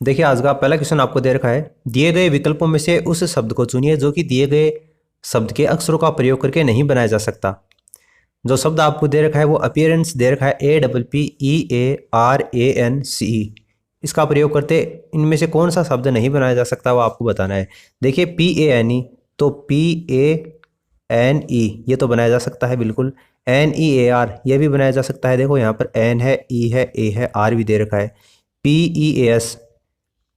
देखिए आज का पहला क्वेश्चन आपको दे रखा है, दिए गए विकल्पों में से उस शब्द को चुनिए जो कि दिए गए शब्द के अक्षरों का प्रयोग करके नहीं बनाया जा सकता। जो शब्द आपको दे रखा है वो अपीयरेंस दे रखा है, APPEARANCE। इसका प्रयोग करते इनमें से कौन सा शब्द नहीं बनाया जा सकता वो आपको बताना है। देखिए PANE, तो PANE ये तो बनाया जा सकता है बिल्कुल। NEAR ये भी बनाया जा सकता है। देखो यहाँ पर N है, E है, A है, R भी दे रखा है। PEAS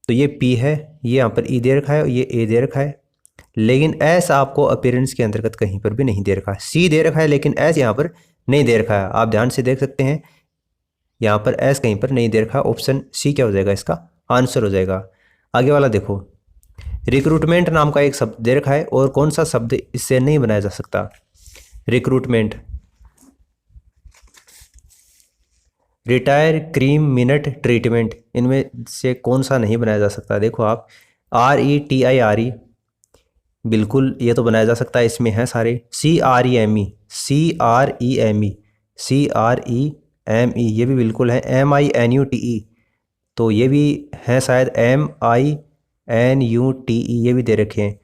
तो ये P है, ये यहाँ पर E दे रखा है और ये A दे रखा है। लेकिन एस आपको अपीयरेंस के अंतर्गत कहीं पर भी नहीं दे रखा है। सी दे रखा है लेकिन एस यहाँ पर नहीं दे रखा है। आप ध्यान से देख सकते हैं यहाँ पर एस कहीं पर नहीं दे रखा। ऑप्शन सी क्या हो जाएगा, इसका आंसर हो जाएगा। आगे वाला देखो, रिक्रूटमेंट नाम का एक शब्द दे रखा है और कौन सा शब्द इससे नहीं बनाया जा सकता। Recruitment, retire, cream, minute, treatment, इनमें से कौन सा नहीं बनाया जा सकता। देखो आप RETIRE बिल्कुल ये तो बनाया जा सकता है, इसमें है सारे। CREME, CREME, CREME ये भी बिल्कुल है। MINUTE तो ये भी है शायद। MINUTE ये भी दे रखे हैं।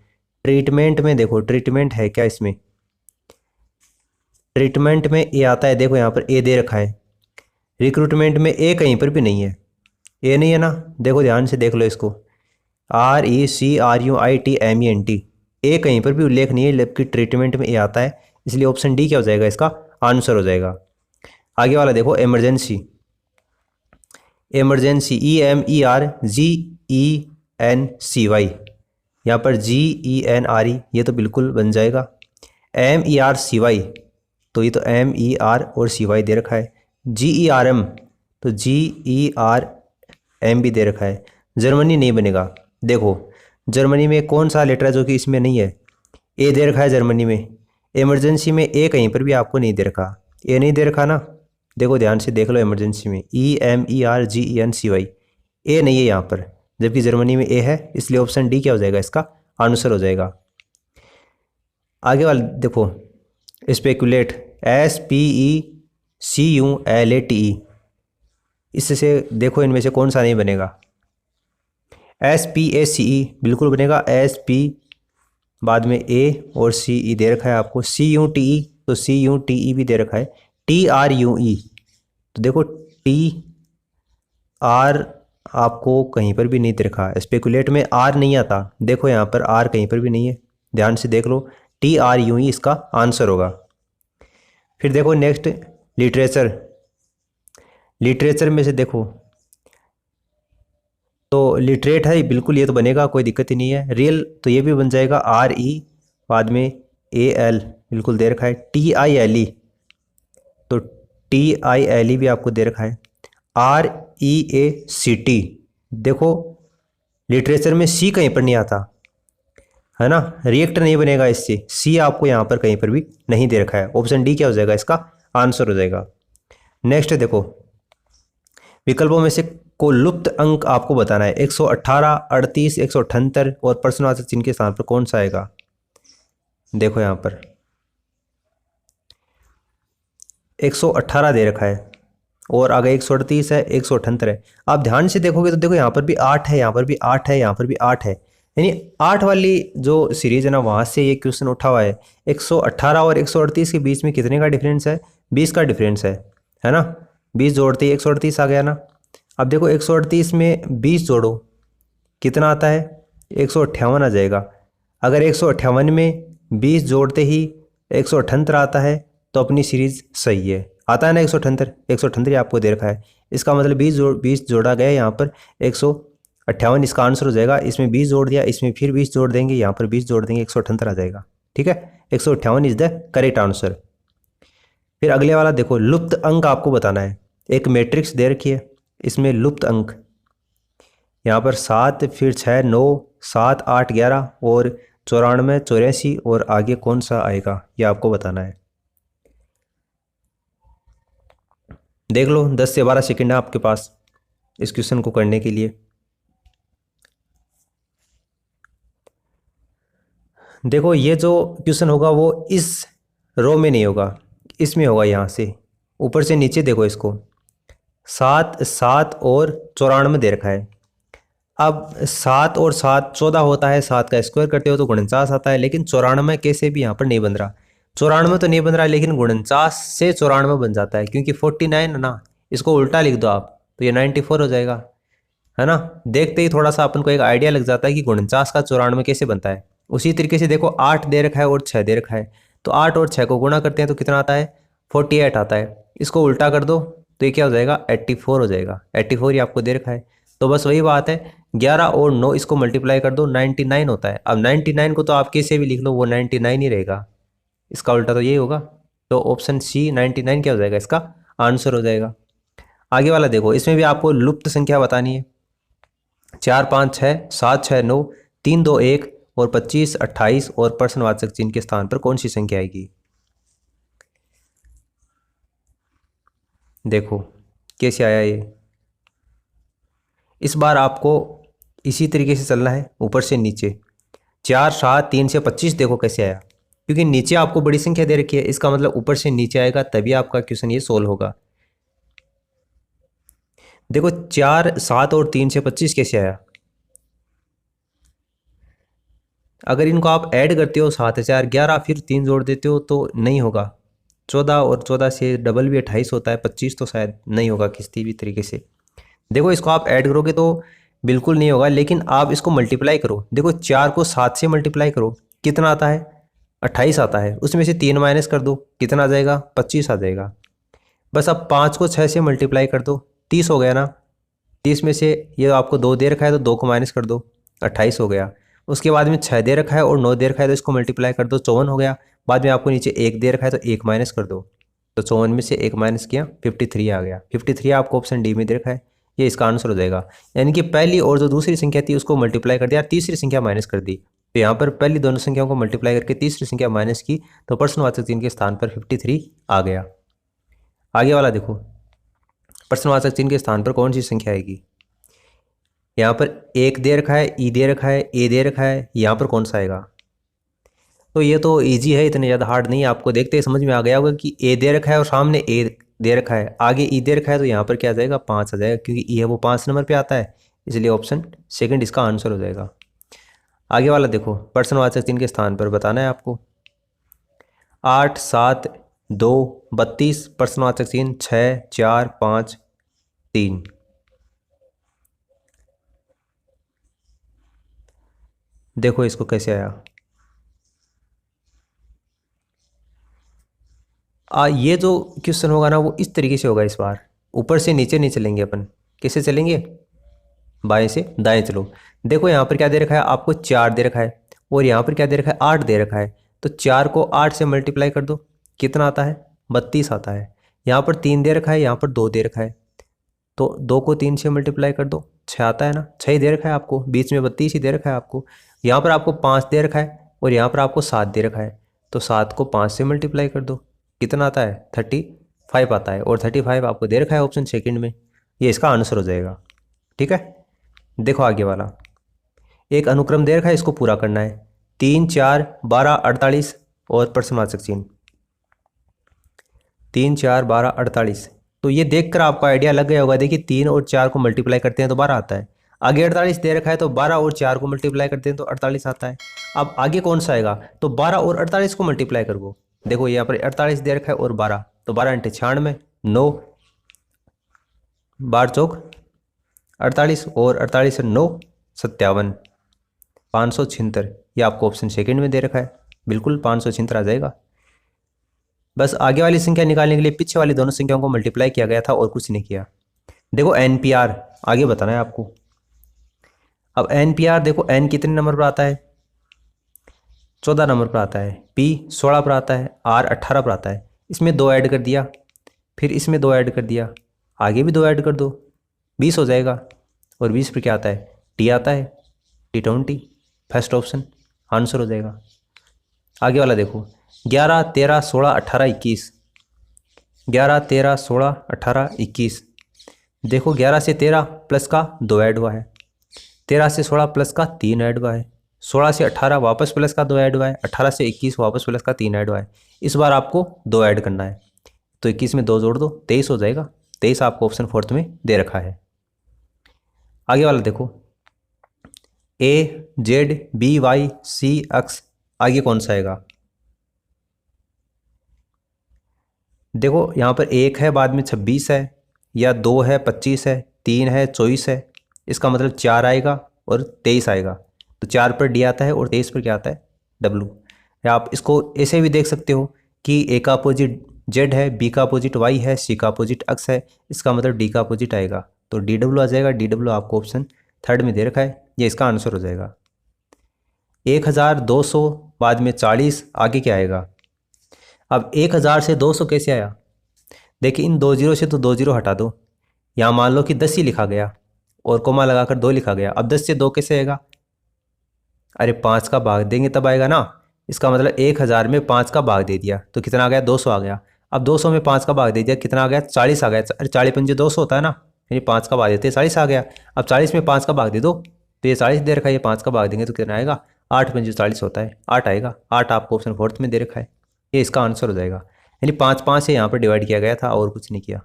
ट्रीटमेंट में देखो, ट्रीटमेंट है क्या इसमें, ट्रीटमेंट में ए आता है। देखो यहाँ पर ए दे रखा है। रिक्रूटमेंट में ए कहीं पर भी नहीं है, ए नहीं है ना। देखो ध्यान से देख लो इसको, RECRUITMENT ए कहीं पर भी उल्लेख नहीं है, जबकि ट्रीटमेंट में ए आता है। इसलिए ऑप्शन डी क्या हो जाएगा, इसका आंसर हो जाएगा। आगे वाला देखो, इमरजेंसी, इमरजेंसी EMERGENCY, यहाँ पर GENRE ये तो बिल्कुल बन जाएगा। MERCY तो ये तो MER और CY दे रखा है। GERM तो GERM भी दे रखा है। जर्मनी नहीं बनेगा। देखो जर्मनी में कौन सा लेटर है जो कि इसमें नहीं है, ए दे रखा है जर्मनी में। इमरजेंसी में ए कहीं पर भी आपको नहीं दे रखा, ए नहीं दे रखा ना। देखो ध्यान से देख लो, इमरजेंसी में EMERGENCY ए नहीं है यहाँ पर, जबकि जर्मनी में ए है। इसलिए ऑप्शन डी क्या हो जाएगा, इसका आंसर हो जाएगा। आगे वाला देखो, स्पेकुलेट, SPECULATE, इससे देखो इनमें से कौन सा नहीं बनेगा। SPACE बिल्कुल बनेगा। SP बाद में A और CE दे रखा है आपको। CUTE तो CUTE भी दे रखा है। TRUE तो देखो TR आपको कहीं पर भी नहीं दे रखा। स्पेकुलेट में R नहीं आता, देखो यहाँ पर R कहीं पर भी नहीं है। ध्यान से देख लो, TRUE इसका आंसर होगा। फिर देखो नेक्स्ट, लिटरेचर, लिटरेचर में से देखो तो लिटरेट है बिल्कुल, ये तो बनेगा, कोई दिक्कत ही नहीं है। रियल तो ये भी बन जाएगा, RE बाद में AL बिल्कुल दे रखा है। TILE तो TILE भी आपको दे रखा है। REACT देखो लिटरेचर में C कहीं पर नहीं आता है ना, रिएक्ट नहीं बनेगा इससे। C आपको यहाँ पर कहीं पर भी नहीं दे रखा है। ऑप्शन डी क्या हो जाएगा, इसका आंसर हो जाएगा। नेक्स्ट देखो, विकल्पों में से को लुप्त अंक आपको बताना है। 118, 38, 178 और प्रश्नवाचक चिन्ह के स्थान पर कौन सा आएगा। देखो यहाँ पर 118 दे रखा है और आगे 138 है, 178 है। आप ध्यान से देखोगे तो देखो यहाँ पर भी 8 है, यहाँ पर भी 8 है, यहाँ पर भी 8 है। यानी 8 वाली जो सीरीज है ना, वहाँ से ये क्वेश्चन उठा हुआ है। 118 और 138 के बीच में कितने का डिफरेंस है, 20 का डिफरेंस है ना। 20 जोड़ते ही 138 आ गया ना। अब देखो 138 में 20 जोड़ो कितना आता है, 158 आ जाएगा। अगर 158 में 20 जोड़ते ही 178 आता है तो अपनी सीरीज सही है। आता है ना 178, 178 आपको दे रखा है। इसका मतलब 20 जोड़ा गया यहाँ पर 158 इसका आंसर हो जाएगा। इसमें 20 जोड़ दिया, इसमें फिर 20 जोड़ देंगे, यहाँ पर 20 जोड़ देंगे, 178 आ जाएगा। ठीक है, 158 इज द करेक्ट आंसर। फिर अगले वाला देखो, लुप्त अंक आपको बताना है। एक मैट्रिक्स दे रखी है, इसमें लुप्त अंक यहाँ पर 7, फिर 6, 9, 7, 8, 11 और 94, 84 और आगे कौन सा आएगा ये आपको बताना है। देख लो 10 से 12 सेकंड है आपके पास इस क्वेश्चन को करने के लिए। देखो ये जो क्वेश्चन होगा वो इस रो में नहीं होगा, इसमें होगा। यहाँ से ऊपर से नीचे देखो इसको, 7, 7 और 94 दे रखा है। अब 7 और 7 14 होता है, 7 का स्क्वायर करते हो तो 49 आता है, लेकिन 94 कैसे भी यहाँ पर नहीं बन रहा। 94 तो नहीं बन रहा, लेकिन 49 से 94 बन जाता है, क्योंकि 49 है ना, इसको उल्टा लिख दो आप तो ये 94 हो जाएगा, है ना। देखते ही थोड़ा सा अपन को एक आइडिया लग जाता है कि 49 का 94 कैसे बनता है। उसी तरीके से देखो 8 दे रखा है और 6 दे रखा है, तो 8 और 6 को गुणा करते हैं तो कितना आता है, 48 आता है। इसको उल्टा कर दो तो ये क्या हो जाएगा, 84 हो जाएगा। 84 ही आपको दे रखा है, तो बस वही बात है। 11 और 9 इसको मल्टीप्लाई कर दो, 99 होता है। अब 99 को तो आप कैसे भी लिख लो, वो 99 ही रहेगा, इसका उल्टा तो यही होगा। तो ऑप्शन सी 99 क्या हो जाएगा, इसका आंसर हो जाएगा। आगे वाला देखो, इसमें भी आपको लुप्त संख्या बतानी है। 4 5 6 7 6 9 3 2 1 और 25 28 और प्रश्नवाचक चिन्ह के स्थान पर कौन सी संख्या आएगी। देखो कैसे आया ये। इस बार आपको इसी तरीके से चलना है, ऊपर से नीचे। 4 7 3 से 25 देखो कैसे आया, क्योंकि नीचे आपको बड़ी संख्या दे रखी है, इसका मतलब ऊपर से नीचे आएगा तभी आपका क्वेश्चन ये सोल्व होगा। देखो 4 7 और 3 से 25 कैसे आया। अगर इनको आप ऐड करते हो 7 4 11 फिर 3 जोड़ देते हो तो नहीं होगा। 14 और 14 से डबल भी 28 होता है, 25 तो शायद नहीं होगा किसी भी तरीके से। देखो इसको आप ऐड करोगे तो बिल्कुल नहीं होगा, लेकिन आप इसको मल्टीप्लाई करो। देखो 4 को 7 से मल्टीप्लाई करो, कितना आता है, 28 आता है। उसमें से 3 माइनस कर दो, कितना आ जाएगा, 25 आ जाएगा। बस अब 5 को 6 से मल्टीप्लाई कर दो, 30 हो गया ना। 30 में से ये आपको 2 दे रखा है तो 2 को माइनस कर दो, 28 हो गया। उसके बाद में 6 दे रखा है और 9 दे रखा है तो इसको मल्टीप्लाई कर दो, 54 हो गया। बाद में आपको नीचे 1 दे रखा है तो 1 माइनस कर दो, तो 54 में से 1 माइनस किया 53 आ गया। 53 आपको ऑप्शन डी में दे रखा है, ये इसका आंसर हो जाएगा। यानी कि पहली और जो दूसरी संख्या थी उसको मल्टीप्लाई कर दिया, तीसरी संख्या माइनस कर दी। तो यहाँ पर पहली दोनों संख्याओं को मल्टीप्लाई करके तीसरी संख्या माइनस की, तो प्रश्नवाचक चिन्ह के स्थान पर 53 आ गया। आगे वाला देखो, प्रश्नवाचक चिन्ह के स्थान पर कौन सी संख्या आएगी। यहाँ पर 1 दे रखा है, ई दे रखा है, ए दे रखा है, यहाँ पर कौन सा आएगा। तो ये तो इजी है, इतने ज़्यादा हार्ड नहीं है। आपको देखते ही समझ में आ गया होगा कि ए दे रखा है और सामने ए दे रखा है, आगे ई दे रखा है, तो यहाँ पर क्या आ जाएगा, 5 आ जाएगा, क्योंकि ई है वो 5 नंबर पे आता है, इसलिए ऑप्शन सेकंड इसका आंसर हो जाएगा। आगे वाला देखो, प्रश्नवाचक चिन्ह के स्थान पर बताना है आपको। 8 7 2 32, प्रश्नवाचक चिन्ह 6 4 5 3। देखो इसको कैसे आया। ये जो क्वेश्चन होगा ना वो इस तरीके से होगा। इस बार ऊपर से नीचे नहीं चलेंगे अपन, कैसे चलेंगे, बाएं से दाएं चलो। देखो यहाँ पर क्या दे रखा है आपको, 4 दे रखा है और यहाँ पर क्या दे रखा है, 8 दे रखा है। तो 4 को 8 से मल्टीप्लाई कर दो, कितना आता है, 32 आता है। यहाँ पर 3 दे रखा है, यहाँ पर 2 दे रखा है, तो 2 को 3 से मल्टीप्लाई कर दो, 6 आता है ना। 6 ही दे रखा है आपको, बीच में 32 ही दे रखा है आपको। यहाँ पर आपको 5 दे रखा है और यहाँ पर आपको 7 दे रखा है, तो 7 को 5 से मल्टीप्लाई कर दो, कितना आता है, 35 आता है। और 35 आपको दे रखा है ऑप्शन सेकंड में, ये इसका आंसर हो जाएगा। ठीक है, देखो आगे वाला, एक अनुक्रम दे रखा है, इसको पूरा करना है। 3 4 12 48 और प्रश्नवाचक चिन्ह। 3 4 12 48, तो ये देखकर आपको आइडिया लग गया होगा। देखिए 3 और 4 को मल्टीप्लाई करते हैं तो 12 आता है। आगे 48 दे रखा है, तो 12 और 4 को मल्टीप्लाई करते हैं तो 48 आता है। अब आगे कौन सा आएगा, तो 12 और 48 को मल्टीप्लाई करो। देखो यहाँ पर 48 दे रखा है और 12, तो 12 × 96, 9 12 चौक 48 और 48 से 9 57, 576। ये आपको ऑप्शन सेकंड में दे रखा है, बिल्कुल 576 आ जाएगा। बस आगे वाली संख्या निकालने के लिए पीछे वाली दोनों संख्याओं को मल्टीप्लाई किया गया था और कुछ नहीं किया। देखो NPR आगे बताना है आपको। अब NPR देखो, n कितने नंबर पर आता है, 14 नंबर पर आता है, P 16 पर आता है, R 18 पर आता है। इसमें 2 ऐड कर दिया, फिर इसमें 2 ऐड कर दिया, आगे भी 2 ऐड कर दो, 20 हो जाएगा। और 20 पर क्या आता है, T आता है, T20, फर्स्ट ऑप्शन आंसर हो जाएगा। आगे वाला देखो, 11 13 16 18 21, 11 13 16 18 21। देखो 11 से 13 प्लस का 2 ऐड हुआ है, 13 से 16 प्लस का 3 ऐड हुआ है, 16 से 18 वापस प्लस का 2 ऐड हुआ है, 18 से 21 वापस प्लस का 3 ऐड हुआ है। इस बार आपको 2 ऐड करना है, तो 21 में 2 जोड़ दो, 23 हो जाएगा। 23 आपको ऑप्शन फोर्थ में दे रखा है। आगे वाला देखो, AZBYCX आगे कौन सा आएगा? देखो यहाँ पर 1 है, बाद में 26 है, या 2 है 25 है, 3 है 24 है, इसका मतलब 4 आएगा और 23 आएगा। तो 4 पर डी आता है और 23 पर क्या आता है? डब्लू। या आप इसको ऐसे भी देख सकते हो कि ए का अपोजिट जेड है, बी का अपोजिट वाई है, सी का अपोजिट एक्स है, इसका मतलब डी का अपोजिट आएगा, तो डी डब्ल्यू आ जाएगा। डी डब्ल्यू आपको ऑप्शन थर्ड में दे रखा है, ये इसका आंसर हो जाएगा। 1200 बाद में 40 आगे क्या आएगा? अब 1000 से 200 कैसे आया? देखिए इन 2 जीरो से तो 2 जीरो हटा दो, यहाँ मान लो कि 10 ही लिखा गया और कोमा लगाकर 2 लिखा गया। अब 10 से 2 कैसे आएगा? अरे 5 का भाग देंगे तब आएगा ना। इसका मतलब 1000 में 5 का भाग दे दिया तो कितना आ गया? 200 आ गया। अब 200 में 5 का भाग दे दिया, कितना आ गया? 40 आ गया। अरे 40 पंजे 200 होता है ना, यानी 5 का भाग देते 40 आ गया। अब 40 में 5 का भाग दे दो तो ये 40 दे रखा है, ये 5 का भाग देंगे तो कितना आएगा? 8 पंजे 40 होता है, 8 आएगा। 8 आपको ऑप्शन फोर्थ में दे रखा है, ये इसका आंसर हो जाएगा। यानी 5 5 से यहाँ पर डिवाइड किया गया था और कुछ नहीं किया।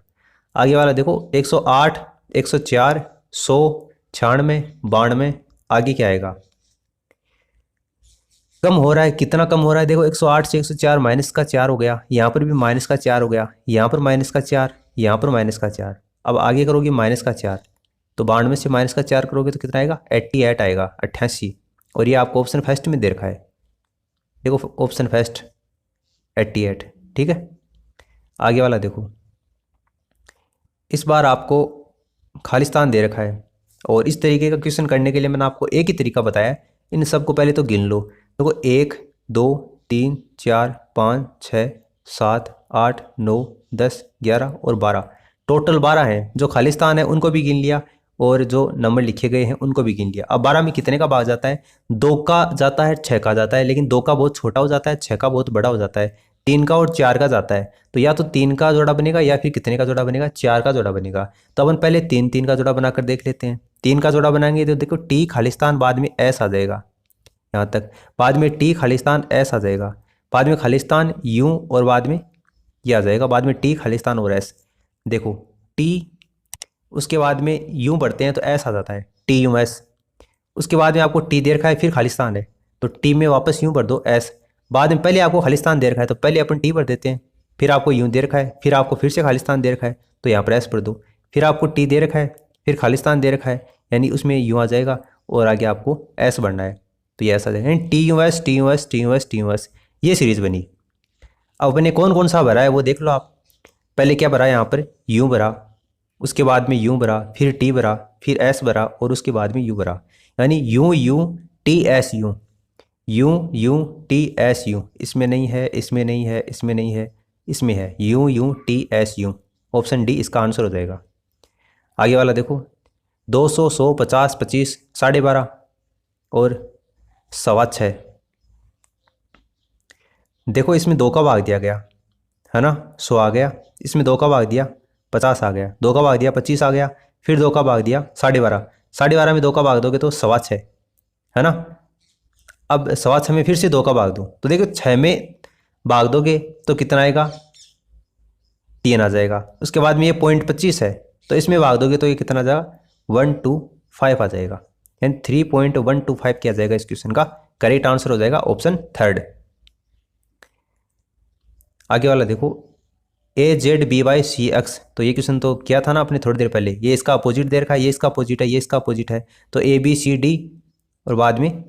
आगे वाला देखो 108, 104, 100, 96, 92 आगे क्या आएगा? कम हो रहा है, कितना कम हो रहा है? देखो 108 से 104 माइनस का 4 हो गया, यहाँ पर भी माइनस का 4 हो गया, यहाँ पर माइनस का 4, यहाँ पर माइनस का 4। अब आगे करोगे माइनस का 4, तो 92 से माइनस का 4 करोगे तो कितना आएगा? 88 आएगा, 88। और ये आपको ऑप्शन फर्स्ट में दे रखा है, देखो ऑप्शन फर्स्ट 88, ठीक है। आगे वाला देखो, इस बार आपको खालिस्तान दे रखा है और इस तरीके का क्वेश्चन करने के लिए मैंने आपको एक ही तरीका बताया। इन सबको पहले तो गिन लो। देखो 1 2 3 4 5 6 7 8 9 10 11 और 12, टोटल 12 हैं। जो खालिस्तान है उनको भी गिन लिया और जो नंबर लिखे गए हैं उनको भी गिन लिया। अब 12 में कितने का भाग जाता है? 2 का जाता है, 6 का जाता है, लेकिन 2 का बहुत छोटा हो जाता है, 6 का बहुत बड़ा हो जाता है, 3 का और 4 का जाता है। तो या तो 3 का जोड़ा बनेगा या फिर कितने का जोड़ा बनेगा? 4 का जोड़ा बनेगा। तो अपन पहले 3 3 का जोड़ा बनाकर देख लेते हैं। 3 का जोड़ा बनाएंगे तो देखो टी खालिस्तान, बाद में एस आ जाएगा यहाँ तक, बाद में टी खालिस्तान एस आ जाएगा, बाद में खालिस्तान यू और बाद में ये आ जाएगा, बाद में टी खालिस्तान और एस। देखो टी, उसके बाद में यू बढ़ते हैं तो एस आ जाता है, टी यू एस। उसके बाद में आपको टी दे रखा है, फिर खालिस्तान है तो टी में वापस यूँ भर दो एस। बाद में पहले आपको खालिस्तान दे रखा है तो पहले अपन टी भर देते हैं, फिर आपको यूँ दे रखा है, फिर आपको फिर से खालिस्तान दे रखा है तो यहाँ पर एस भर दो, फिर आपको टी दे रखा है, फिर खालिस्तान दे रखा है, यानी उसमें यूँ आ जाएगा और आगे आपको एस भरना है तो ये ऐसा आ जाएगा, यानी T U S T U S T U S T U S, ये सीरीज़ बनी। अब अपने कौन कौन सा भरा है वो देख लो आप। पहले क्या भरा? यहाँ पर यूँ भरा, उसके बाद में यूँ भरा, फिर टी भरा, फिर एस भरा और उसके बाद में यू भरा, यानी यूँ यूँ टी एस यूँ, यूँ यूँ टी एस यूँ। इसमें नहीं है, इसमें नहीं है, इसमें नहीं है, इसमें है, यूँ यूँ टी एस यूँ। ऑप्शन डी इसका आंसर हो जाएगा। आगे वाला देखो 200, 100, 50, 25, 12.5 और 6.25। देखो इसमें 2 का भाग दिया गया है ना, 100 आ गया, इसमें 2 का भाग दिया 50 आ गया, 2 का भाग दिया 25 आ गया, फिर 2 का भाग दिया 12.5, 12.5 में 2 का भाग दोगे तो 6.25 है ना। अब 6.25 में फिर से 2 का भाग दो तो देखो 6 में भाग दोगे तो कितना आएगा? 3 आ जाएगा। उसके बाद में ये 0.25 है तो इसमें भाग दोगे तो ये कितना आ जाएगा? 125 आ जाएगा, यानी 3.125 किया जाएगा। इस क्वेश्चन का करेक्ट आंसर हो जाएगा ऑप्शन थर्ड। आगे वाला देखो AZBYCX, तो ये क्वेश्चन तो किया था ना आपने थोड़ी देर पहले, ये इसका अपोजिट दे रखा है, ये इसका अपोजिट है, ये इसका अपोजिट है, तो ABCD और बाद में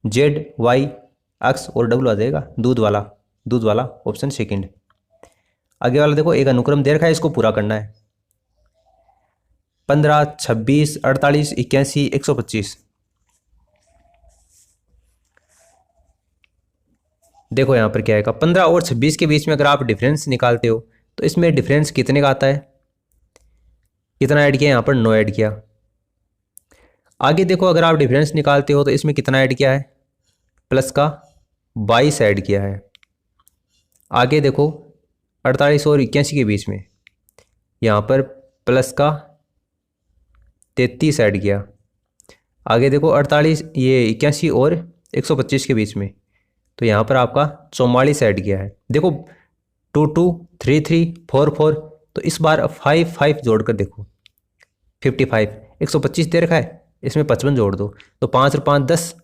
ZYX और W आ जाएगा, दूध वाला, दूध वाला ऑप्शन सेकंड। आगे वाला देखो एक अनुक्रम दे रखा है, इसको पूरा करना है। 15, 26, 48, 81, 125। देखो यहाँ पर क्या आएगा? 15 और 26 के बीच में अगर आप डिफरेंस निकालते हो तो इसमें डिफरेंस कितने का आता है? कितना ऐड किया? यहाँ पर 9 ऐड किया। आगे देखो अगर आप डिफरेंस निकालते हो तो इसमें कितना ऐड किया है? प्लस का 22 ऐड किया है। आगे देखो 48 और 81 के बीच में यहाँ पर प्लस का 33 ऐड किया। आगे देखो 48 ये 81 और 125 के बीच में तो यहाँ पर आपका 44 ऐड किया है। देखो 2 2 3 3 4 4, तो इस बार 5 5 जोड़कर देखो 55। 125 दे रखा है इसमें 55 जोड़ दो, तो 5 और 5 10,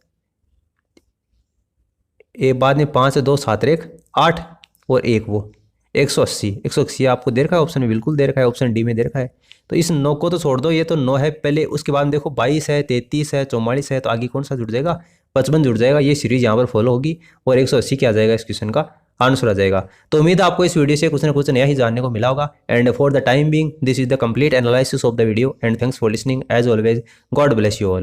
एक बाद में 5 से 2 7 और 1 8, और एक वो 180। 180 आपको दे रखा है ऑप्शन में, बिल्कुल दे रखा है, ऑप्शन डी में दे रखा है। तो इस 9 को तो छोड़ दो, ये तो 9 है पहले, उसके बाद में देखो 22 है, 33 है, 44 है, तो आगे कौन सा जुड़ जाएगा, 55 जुड़ जाएगा। ये सीरीज यहाँ पर फॉलो होगी और 180 क्या आ जाएगा, इस क्वेश्चन का आंसर आ जाएगा। तो उम्मीद है आपको इस वीडियो से कुछ ना कुछ नया ही जानने को मिला होगा। And for the time being this is the complete analysis of the video, and thanks for listening as always. God bless you all.